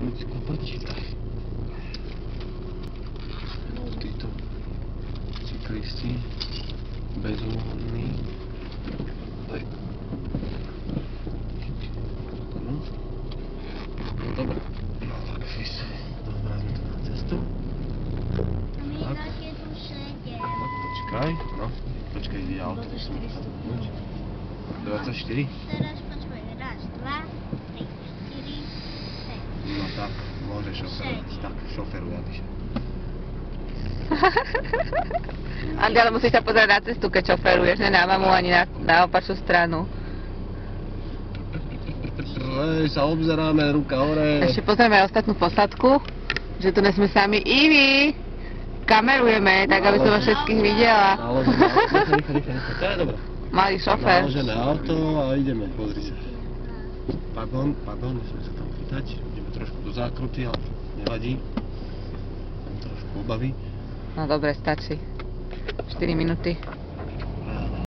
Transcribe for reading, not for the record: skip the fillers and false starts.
ľudskú prť. No, títo cyklisti bezúhonní. Daj. No. No dobre. No tak fis. Dohráme to na cestu. Tak. Počkaj, no. Počkaj, ide auto. 24. Teraz počkaj, raz, dva, tri, štyri, päť. No tak, môžeš šoferovať. Tak, šoferuj, Adiša. Andi, ale musíš sa pozerať na cestu, keď šoferuješ, ne na mamu ani na opačnú stranu. Sa obzeráme, ruka hore. Ešte pozrieme aj ostatnú posadku, že tu nesme sami. Ivi! Kamerujeme, tak aby som vás všetkých videla. Nechaj. To je dobré. Malý šofér. Naložené auto a ideme, pozri sa. Pardon, musíme sa tam chytať. Ideme trošku do zákruty, ale nevadí. Mám trošku obavy. No dobre, stačí. 4 minúty.